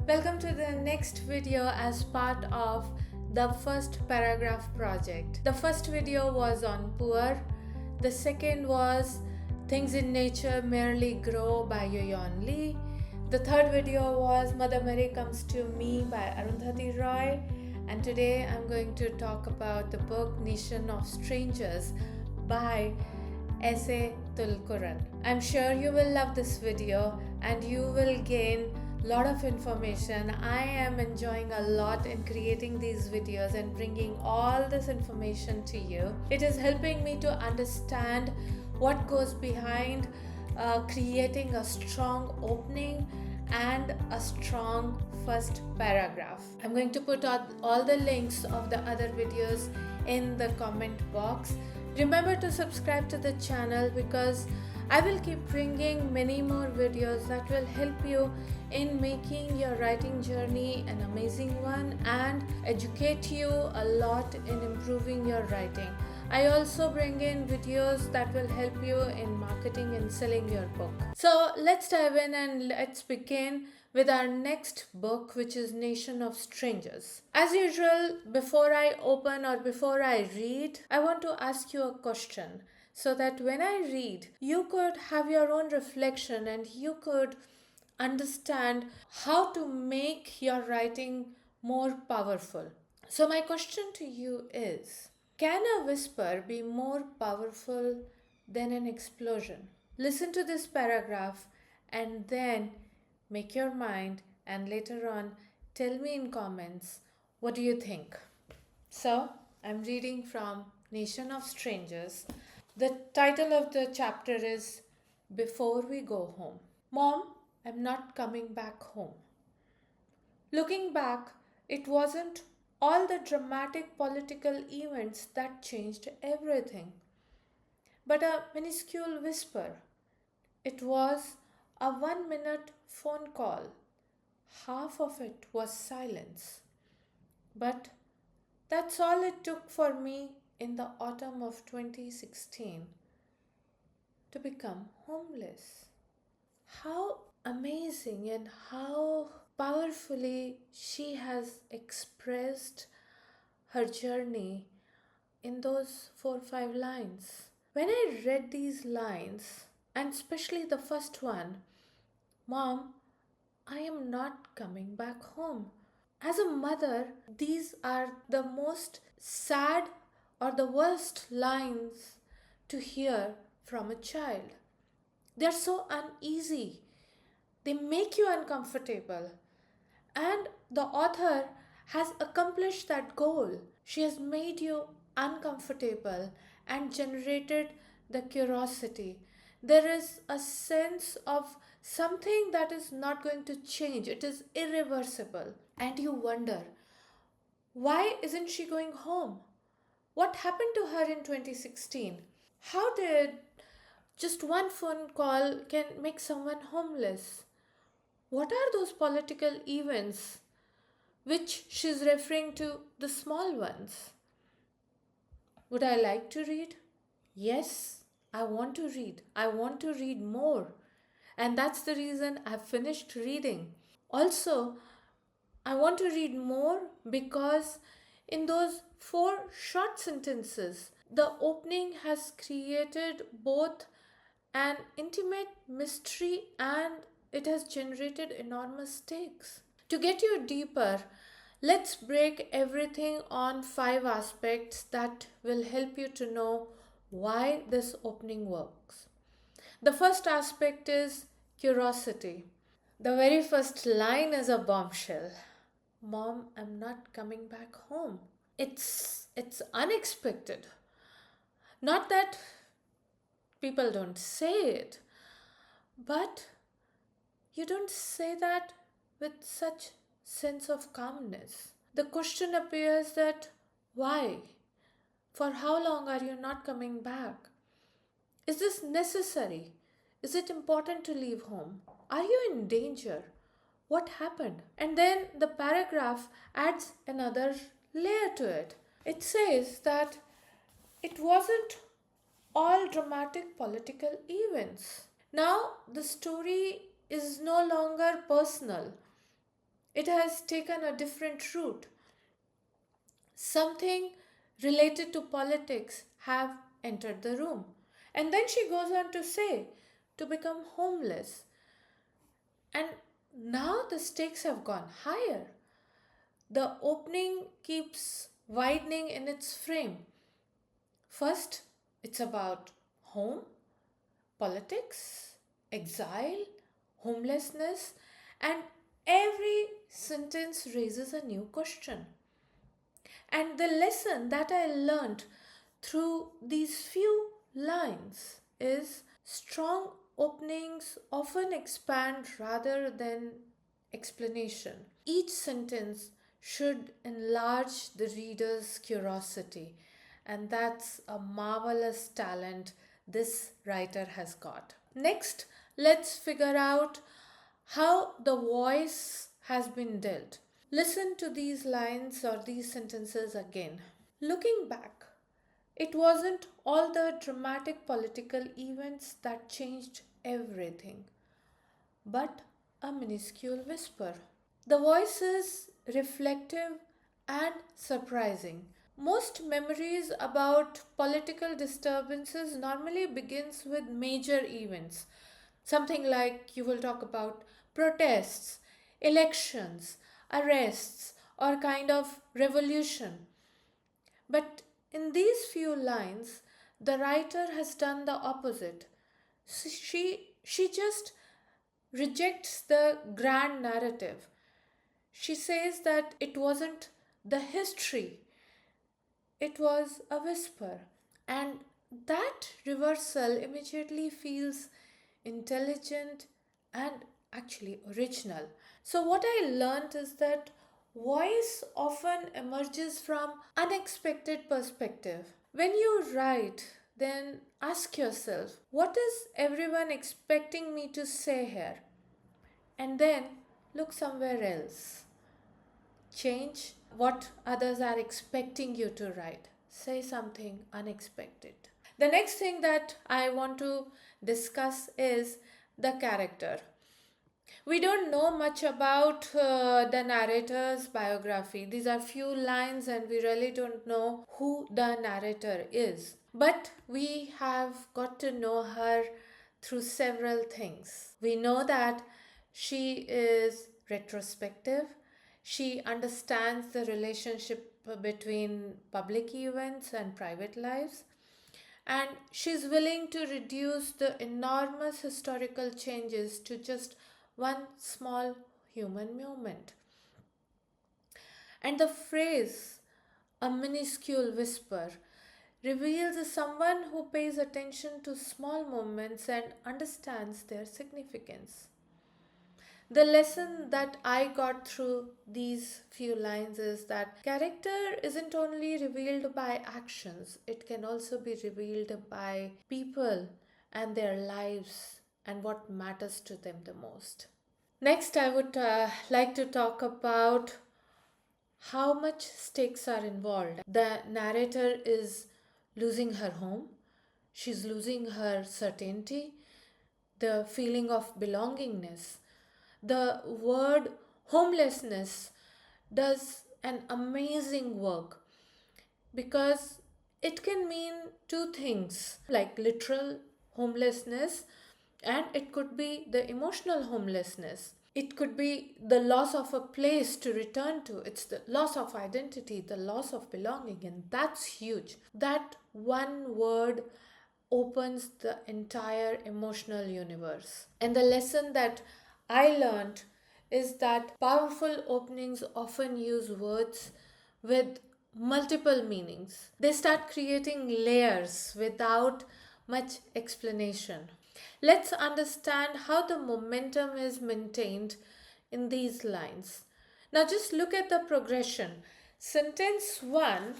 Welcome to the next video as part of the first paragraph project. The first video was on poor. The second was Things in Nature Merely Grow by Yoyon Lee. The third video was Mother Mary Comes to Me by Arundhati Roy. And today I'm going to talk about the book Nation of Strangers by Ece Temelkuran. I'm sure you will love this video and you will gain lot of information. I am enjoying a lot in creating these videos and bringing all this information to you. It is helping me to understand what goes behind creating a strong opening and a strong first paragraph. I'm going to put all the links of the other videos in the comment box. Remember to subscribe to the channel because I will keep bringing many more videos that will help you in making your writing journey an amazing one and educate you a lot in improving your writing. I also bring in videos that will help you in marketing and selling your book. So let's dive in and let's begin with our next book, which is Nation of Strangers. As usual, before I open or before I read, I want to ask you a question so that when I read, you could have your own reflection and you could understand how to make your writing more powerful. So my question to you is, can a whisper be more powerful than an explosion? Listen to this paragraph and then make your mind, and later on tell me in comments what do you think. So I'm reading from Nation of Strangers. The title of the chapter is Before We Go Home. Mom, I'm not coming back home. Looking back, it wasn't all the dramatic political events that changed everything, but a minuscule whisper. It was a 1-minute phone call. Half of it was silence. But that's all it took for me in the autumn of 2016 to become homeless. How amazing and how powerfully she has expressed her journey in those 4 or 5 lines. When I read these lines, and especially the first one, Mom, I am not coming back home. As a mother, these are the most sad or the worst lines to hear from a child. They're so uneasy. They make you uncomfortable. And the author has accomplished that goal. She has made you uncomfortable and generated the curiosity. There is a sense of something that is not going to change. It is irreversible. And you wonder, why isn't she going home? What happened to her in 2016? How did just one phone call can make someone homeless? What are those political events which she's referring to, the small ones? Would I like to read? Yes, I want to read. I want to read more. And that's the reason I've finished reading. Also, I want to read more because in those 4 short sentences, the opening has created both an intimate mystery and it has generated enormous stakes. To get you deeper, let's break everything on 5 aspects that will help you to know why this opening works. The first aspect is curiosity. The very first line is a bombshell. Mom, I'm not coming back home. It's unexpected. Not that people don't say it, but you don't say that with such sense of calmness. The question appears that why? For how long are you not coming back? Is this necessary? Is it important to leave home? Are you in danger? What happened? And then the paragraph adds another layer to it. It says that it wasn't all dramatic political events. Now the story is no longer personal. it has taken a different route. Something related to politics have entered the room. And then she goes on to say, to become homeless. And now the stakes have gone higher. The opening keeps widening in its frame. First, it's about home, politics, exile, homelessness, and every sentence raises a new question. And the lesson that I learned through these few lines is strong openings often expand rather than explanation. Each sentence should enlarge the reader's curiosity, and that's a marvelous talent this writer has got. Next, let's figure out how the voice has been dealt. Listen to these lines or these sentences again. Looking back, it wasn't all the dramatic political events that changed everything, but a minuscule whisper. The voice is reflective and surprising. Most memories about political disturbances normally begins with major events. Something like you will talk about protests, elections, arrests, or kind of revolution. But in these few lines, the writer has done the opposite. She just rejects the grand narrative. She says that it wasn't the history, it was a whisper. And that reversal immediately feels intelligent and actually original. So, what I learned is that voice often emerges from unexpected perspective. When you write, then ask yourself, what is everyone expecting me to say here? And then look somewhere else. Change what others are expecting you to write. Say something unexpected. The next thing that I want to discuss is the character. We don't know much about the narrator's biography. These are few lines, and we really don't know who the narrator is. But we have got to know her through several things. We know that she is retrospective. She understands the relationship between public events and private lives. And she's willing to reduce the enormous historical changes to just one small human moment. And the phrase, a minuscule whisper, reveals someone who pays attention to small moments and understands their significance. The lesson that I got through these few lines is that character isn't only revealed by actions, it can also be revealed by people and their lives and what matters to them the most. Next, I would like to talk about how much stakes are involved. The narrator is losing her home, she's losing her certainty, the feeling of belongingness. The word homelessness does an amazing work because it can mean two things, like literal homelessness, and it could be the emotional homelessness. It could be the loss of a place to return to. It's the loss of identity, the loss of belonging, and that's huge. That one word opens the entire emotional universe. And the lesson that I learned is that powerful openings often use words with multiple meanings. They start creating layers without much explanation. Let's understand how the momentum is maintained in these lines. Now, just look at the progression. Sentence 1,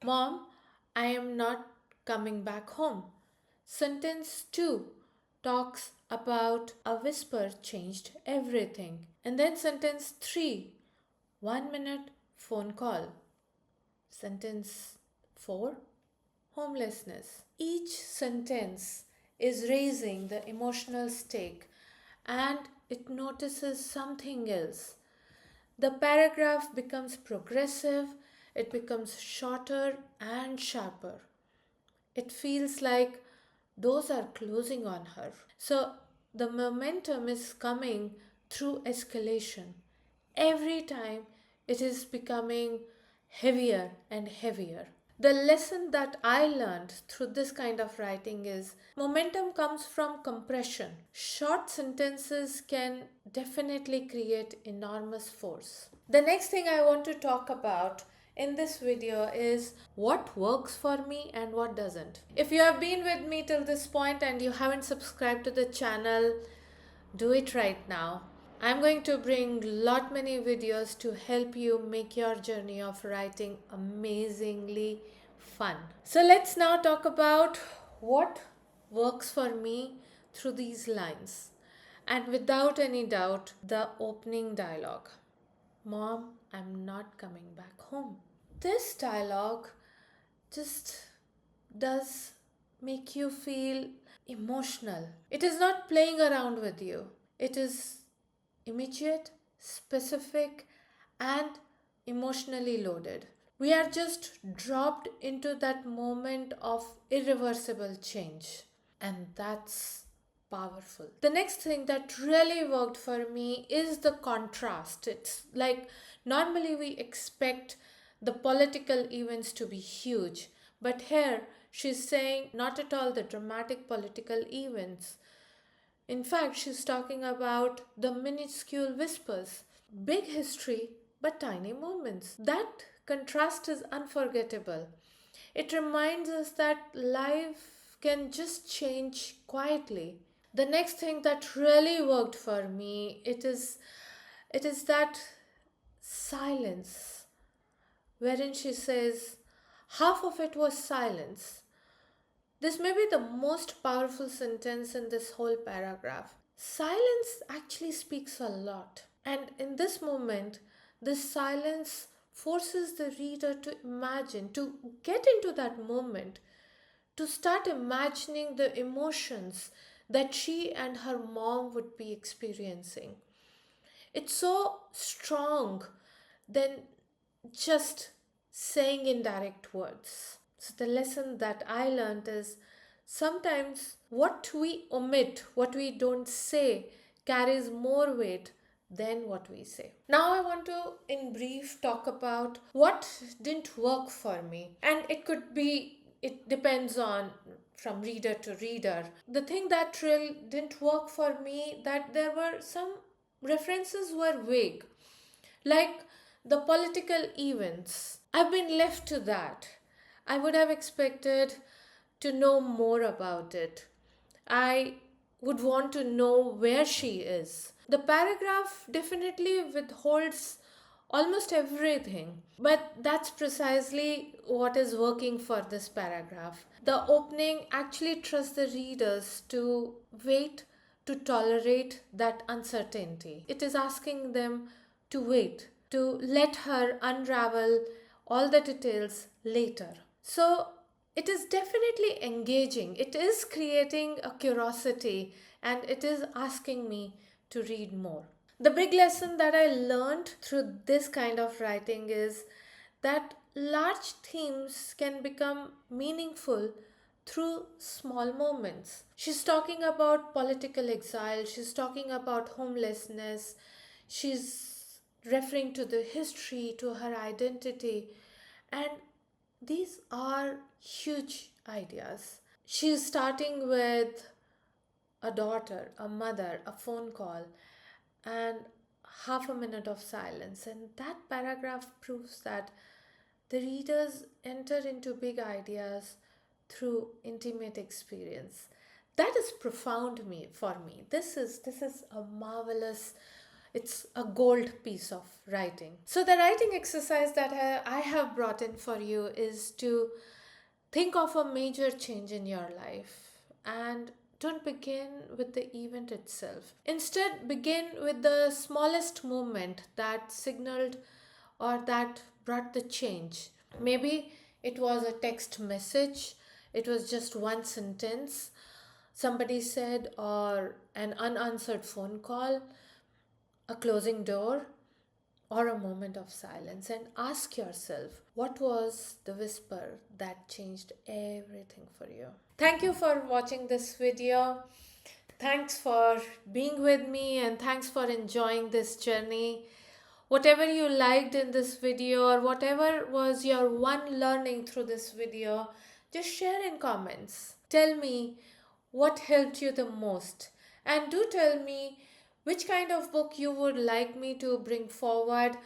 Mom, I am not coming back home. Sentence 2 talks about a whisper changed everything. And then sentence 3, 1 minute phone call. Sentence 4, homelessness. Each sentence is raising the emotional stake and it notices something else. The paragraph becomes progressive, it becomes shorter and sharper. It feels like doors are closing on her. So the momentum is coming through escalation. Every time it is becoming heavier and heavier. The lesson that I learned through this kind of writing is momentum comes from compression. Short sentences can definitely create enormous force. The next thing I want to talk about in this video is what works for me and what doesn't. If you have been with me till this point and you haven't subscribed to the channel, do it right now. I'm going to bring lot many videos to help you make your journey of writing amazingly fun. So let's now talk about what works for me through these lines. And without any doubt, the opening dialogue. Mom, I'm not coming back home. This dialogue just does make you feel emotional. It is not playing around with you. It is immediate, specific, and emotionally loaded. We are just dropped into that moment of irreversible change, and that's powerful. The next thing that really worked for me is the contrast. It's like normally we expect the political events to be huge, but here she's saying not at all the dramatic political events. In fact, she's talking about the minuscule whispers, big history, but tiny moments. That contrast is unforgettable. It reminds us that life can just change quietly. The next thing that really worked for me, it is that silence, wherein she says half of it was silence. This may be the most powerful sentence in this whole paragraph. Silence actually speaks a lot. And in this moment, this silence forces the reader to imagine, to get into that moment, to start imagining the emotions that she and her mom would be experiencing. It's so strong than just saying indirect words. So, the lesson that I learned is sometimes what we omit, what we don't say, carries more weight than what we say. Now, I want to, in brief, talk about what didn't work for me. And it depends on from reader to reader. The thing that really didn't work for me, that there were some references were vague, like the political events. I've been left to that. I would have expected to know more about it. I would want to know where she is. The paragraph definitely withholds almost everything, but that's precisely what is working for this paragraph. The opening actually trusts the readers to wait, to tolerate that uncertainty. It is asking them to wait, to let her unravel all the details later. So it is definitely engaging. It is creating a curiosity and it is asking me to read more. The big lesson that I learned through this kind of writing is that large themes can become meaningful through small moments. She's talking about political exile, she's talking about homelessness, she's referring to the history, to her identity, and these are huge ideas. She's starting with a daughter, a mother, a phone call, and half a minute of silence. And that paragraph proves that the readers enter into big ideas through intimate experience. That is profound for me. This is a marvelous, it's a gold piece of writing. So the writing exercise that I have brought in for you is to think of a major change in your life and don't begin with the event itself. Instead, begin with the smallest moment that signaled or that brought the change. Maybe it was a text message, it was just one sentence somebody said, or an unanswered phone call, a closing door, or a moment of silence and ask yourself, what was the whisper that changed everything for you? Thank you for watching this video. Thanks for being with me and thanks for enjoying this journey. Whatever you liked in this video or whatever was your one learning through this video, just share in comments. Tell me what helped you the most. And do tell me which kind of book you would like me to bring forward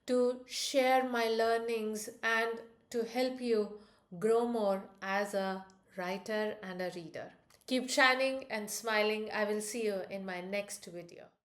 to share my learnings and to help you grow more as a writer and a reader. Keep shining and smiling. I will see you in my next video.